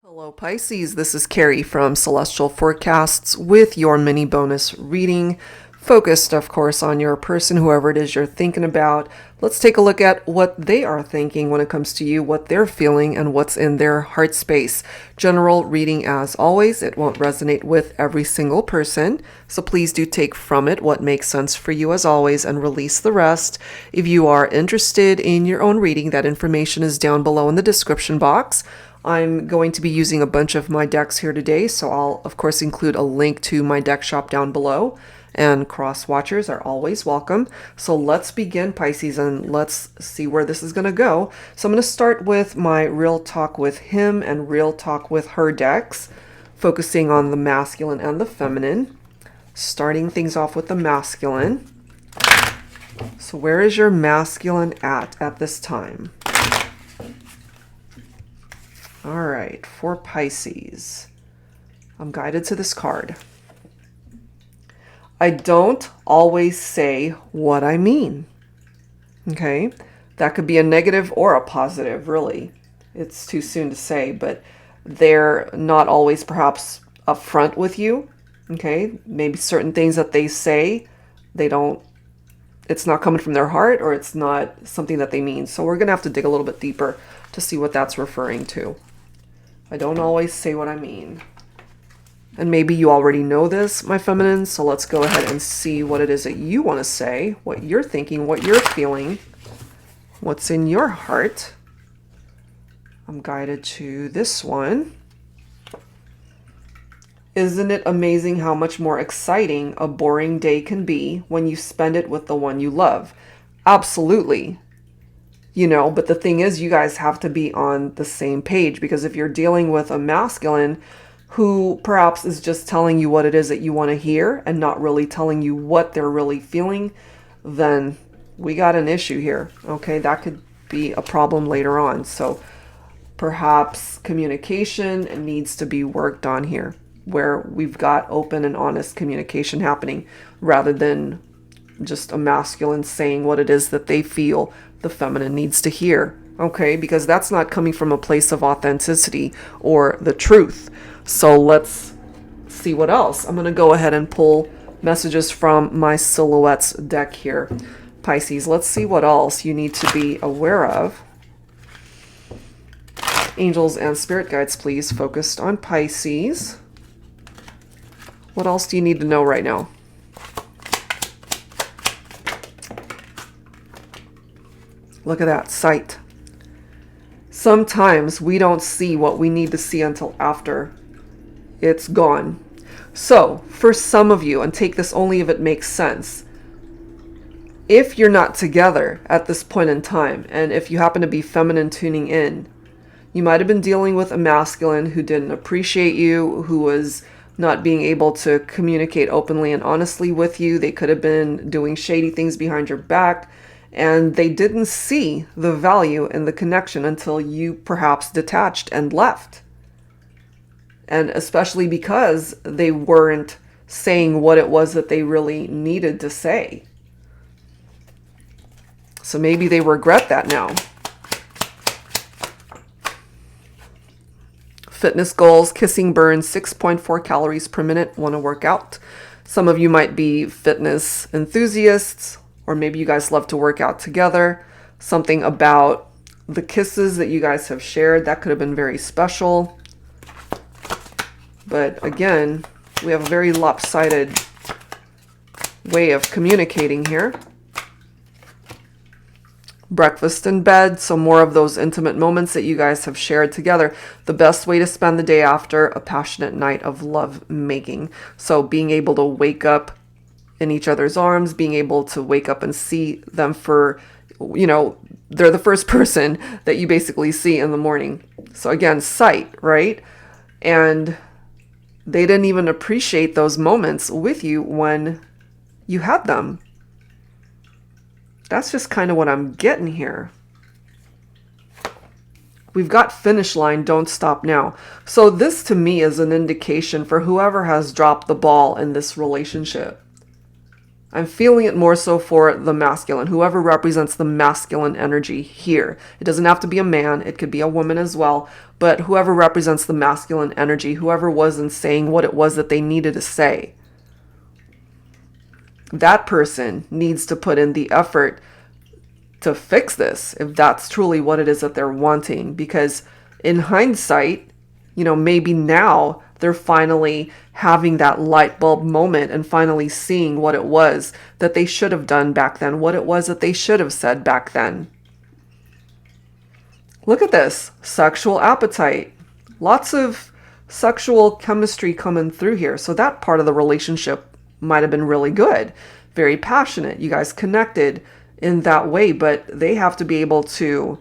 Hello Pisces, this is Carrie from Celestial Forecasts with your mini bonus reading, focused of course on your person, whoever it is you're thinking about. Let's take a look at what they are thinking when it comes to you, what they're feeling, and what's in their heart space. General reading as always, it won't resonate with every single person, so please do take from it what makes sense for you as always and release the rest. If you are interested in your own reading, that information is down below in the description box. I'm going to be using a bunch of my decks here today, so I'll of course include a link to my deck shop down below, and cross watchers are always welcome. So let's begin, Pisces, and let's see where this is going to go. So I'm going to start with my Real Talk with Him and Real Talk with Her decks, focusing on the masculine and the feminine. Starting things off with the masculine. So where is your masculine at this time? All right, for Pisces, I'm guided to this card. I don't always say what I mean. Okay, that could be a negative or a positive, really. It's too soon to say, but they're not always perhaps upfront with you. Okay, maybe certain things that they say, it's not coming from their heart, or it's not something that they mean. So we're going to have to dig a little bit deeper to see what that's referring to. I don't always say what I mean. And maybe you already know this, my feminine, so let's go ahead and see what it is that you want to say, what you're thinking, what you're feeling, what's in your heart. I'm guided to this one. Isn't it amazing how much more exciting a boring day can be when you spend it with the one you love? Absolutely. But the thing is, you guys have to be on the same page, because if you're dealing with a masculine who perhaps is just telling you what it is that you want to hear and not really telling you what they're really feeling, then we got an issue here. Okay, that could be a problem later on. So perhaps communication needs to be worked on here, where we've got open and honest communication happening, rather than just a masculine saying what it is that they feel the feminine needs to hear. Okay, because that's not coming from a place of authenticity or the truth. So let's see what else. I'm going to go ahead and pull messages from my Silhouettes deck here, Pisces. Let's see what else you need to be aware of. Angels and spirit guides, please, focused on Pisces. What else do you need to know right now? Look at that, sight. Sometimes we don't see what we need to see until after it's gone. So, for some of you, and take this only if it makes sense, if you're not together at this point in time, and if you happen to be feminine tuning in, you might have been dealing with a masculine who didn't appreciate you, who was not being able to communicate openly and honestly with you. They could have been doing shady things behind your back, and they didn't see the value in the connection until you perhaps detached and left. And especially because they weren't saying what it was that they really needed to say. So maybe they regret that now. Fitness goals, kissing burns 6.4 calories per minute, want to work out. Some of you might be fitness enthusiasts, or maybe you guys love to work out together. Something about the kisses that you guys have shared, that could have been very special. But again, we have a very lopsided way of communicating here. Breakfast in bed, so more of those intimate moments that you guys have shared together. The best way to spend the day after a passionate night of love making. So being able to wake up in each other's arms, being able to wake up and see them for, they're the first person that you basically see in the morning. So again, sight, right? And they didn't even appreciate those moments with you when you had them. That's just kind of what I'm getting here. We've got finish line, don't stop now. So this to me is an indication for whoever has dropped the ball in this relationship. I'm feeling it more so for the masculine, whoever represents the masculine energy here. It doesn't have to be a man, it could be a woman as well, but whoever represents the masculine energy, whoever wasn't saying what it was that they needed to say, that person needs to put in the effort to fix this, if that's truly what it is that they're wanting. Because in hindsight, maybe now they're finally having that light bulb moment and finally seeing what it was that they should have done back then, what it was that they should have said back then. Look at this, sexual appetite. Lots of sexual chemistry coming through here. So that part of the relationship might have been really good, very passionate. You guys connected in that way, but they have to be able to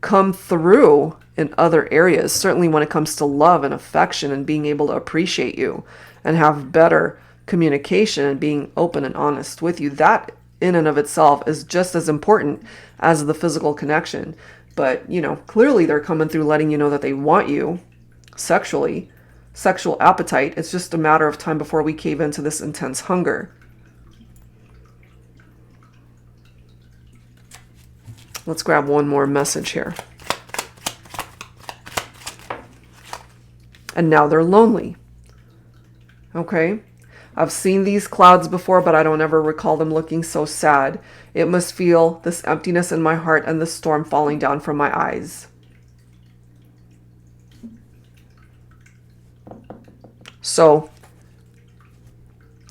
come through in other areas, certainly when it comes to love and affection and being able to appreciate you and have better communication and being open and honest with you. That in and of itself is just as important as the physical connection. But, clearly they're coming through letting you know that they want you sexually, sexual appetite. It's just a matter of time before we cave into this intense hunger. Let's grab one more message here. And now they're lonely. Okay? I've seen these clouds before, but I don't ever recall them looking so sad. It must feel this emptiness in my heart and the storm falling down from my eyes. So,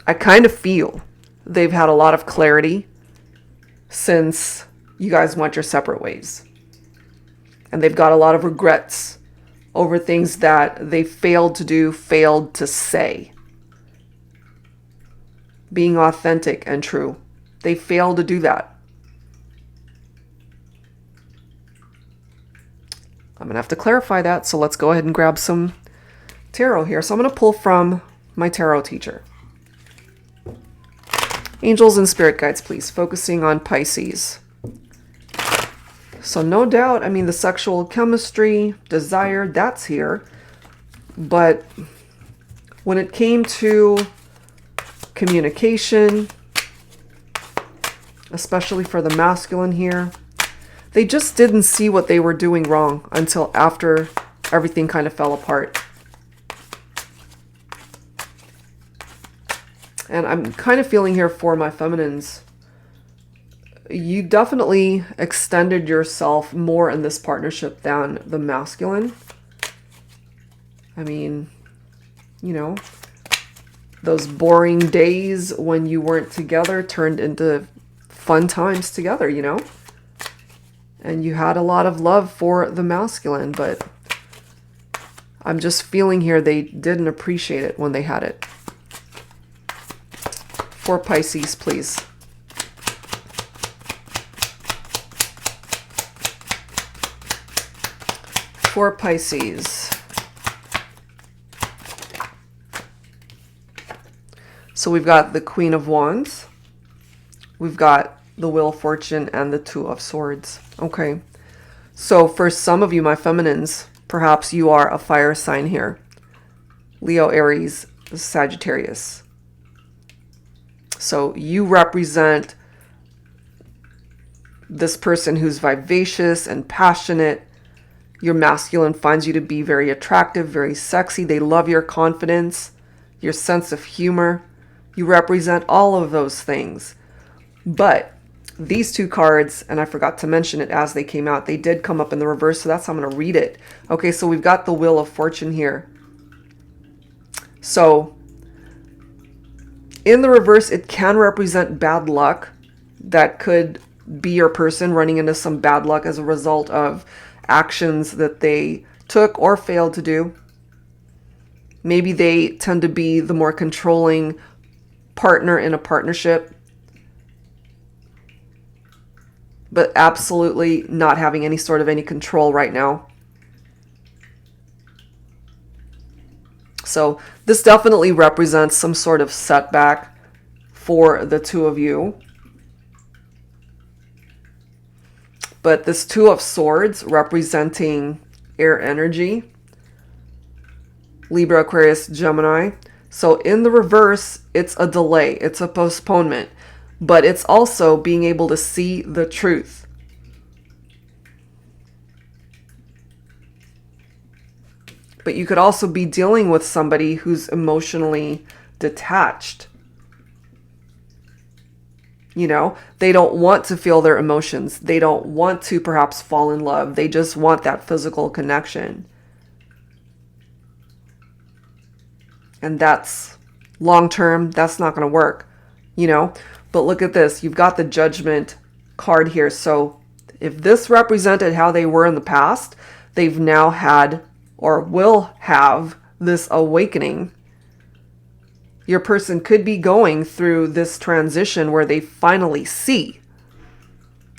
I kind of feel they've had a lot of clarity since you guys went your separate ways. And they've got a lot of regrets over things that they failed to do, failed to say. Being authentic and true. They failed to do that. I'm going to have to clarify that, so let's go ahead and grab some tarot here. So I'm going to pull from my tarot teacher. Angels and spirit guides, please, focusing on Pisces. So no doubt, the sexual chemistry, desire, that's here. But when it came to communication, especially for the masculine here, they just didn't see what they were doing wrong until after everything kind of fell apart. And I'm kind of feeling here for my feminines, you definitely extended yourself more in this partnership than the masculine. Those boring days when you weren't together turned into fun times together, And you had a lot of love for the masculine, but I'm just feeling here they didn't appreciate it when they had it. For Pisces, please. For Pisces. So we've got the Queen of Wands. We've got the Wheel of Fortune and the Two of Swords. Okay. So for some of you, my feminines, perhaps you are a fire sign here. Leo, Aries, Sagittarius. So you represent this person who's vivacious and passionate. Your masculine finds you to be very attractive, very sexy. They love your confidence, your sense of humor. You represent all of those things. But these two cards, and I forgot to mention it as they came out, they did come up in the reverse, so that's how I'm going to read it. Okay, so we've got the Wheel of Fortune here. So in the reverse, it can represent bad luck. That could be your person running into some bad luck as a result of actions that they took or failed to do. Maybe they tend to be the more controlling partner in a partnership, but absolutely not having any sort of any control right now. So this definitely represents some sort of setback for the two of you. But this Two of Swords representing air energy, Libra, Aquarius, Gemini. So in the reverse, it's a delay, it's a postponement, but it's also being able to see the truth. But you could also be dealing with somebody who's emotionally detached. You know, they don't want to feel their emotions. They don't want to perhaps fall in love. They just want that physical connection. And that's long term, that's not going to work, you know. But look at this. You've got the Judgment card here. So if this represented how they were in the past, they've now had or will have this awakening. Your person could be going through this transition where they finally see.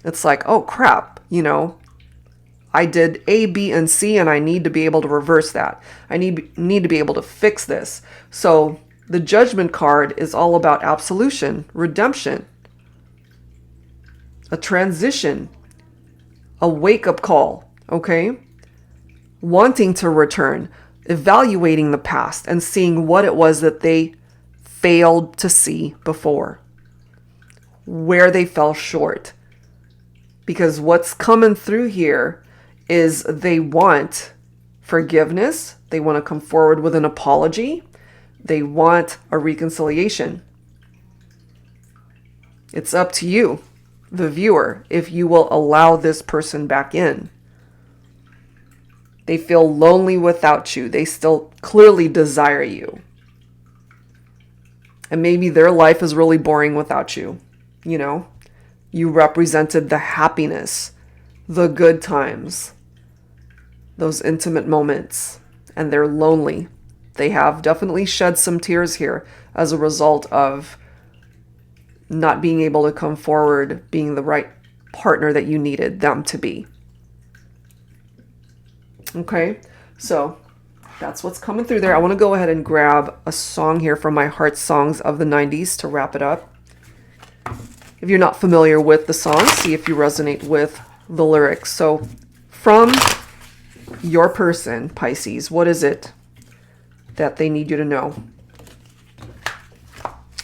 It's like, oh crap, you know, I did A, B, and C, and I need to be able to reverse that. I need to be able to fix this. So the Judgment card is all about absolution, redemption, a transition, a wake-up call, okay? Wanting to return, evaluating the past, and seeing what it was that they failed to see before, where they fell short. Because what's coming through here is they want forgiveness. They want to come forward with an apology. They want a reconciliation. It's up to you, the viewer, if you will allow this person back in. They feel lonely without you. They still clearly desire you. And maybe their life is really boring without you. You know, you represented the happiness, the good times, those intimate moments, and they're lonely. They have definitely shed some tears here as a result of not being able to come forward, being the right partner that you needed them to be. Okay, so that's what's coming through there. I want to go ahead and grab a song here from my Heart Songs of the 90s to wrap it up. If you're not familiar with the song, see if you resonate with the lyrics. So from your person, Pisces, what is it that they need you to know?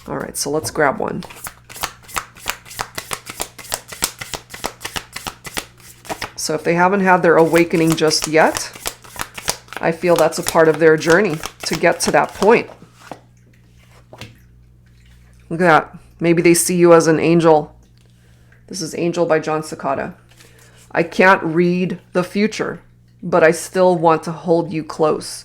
All right, so let's grab one. So if they haven't had their awakening just yet, I feel that's a part of their journey to get to that point. Look at that. Maybe they see you as an angel. This is Angel by John Cicada. I can't read the future, but I still want to hold you close.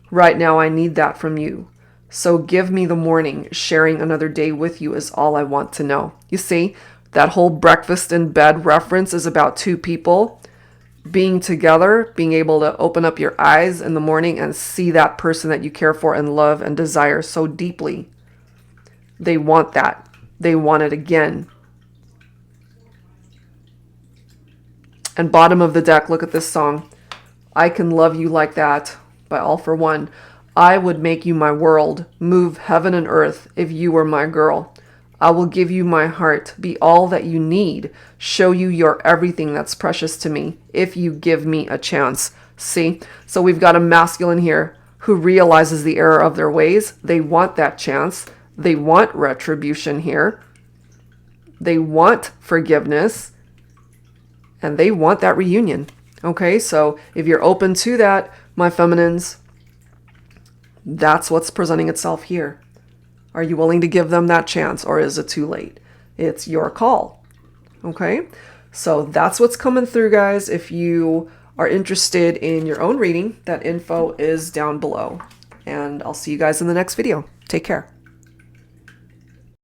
Right now, I need that from you. So give me the morning. Sharing another day with you is all I want to know. You see, that whole breakfast in bed reference is about two people being together, being able to open up your eyes in the morning and see that person that you care for and love and desire so deeply. They want that. They want it again. And bottom of the deck, look at this song. I Can Love You Like That by All For One. I would make you my world, move heaven and earth if you were my girl. I will give you my heart, be all that you need, show you you're everything that's precious to me, if you give me a chance. See? So we've got a masculine here who realizes the error of their ways. They want that chance. They want retribution here. They want forgiveness. And they want that reunion. Okay, so if you're open to that, my feminines, that's what's presenting itself here. Are you willing to give them that chance, or is it too late? It's your call. Okay, so that's what's coming through, guys. If you are interested in your own reading, that info is down below. And I'll see you guys in the next video. Take care.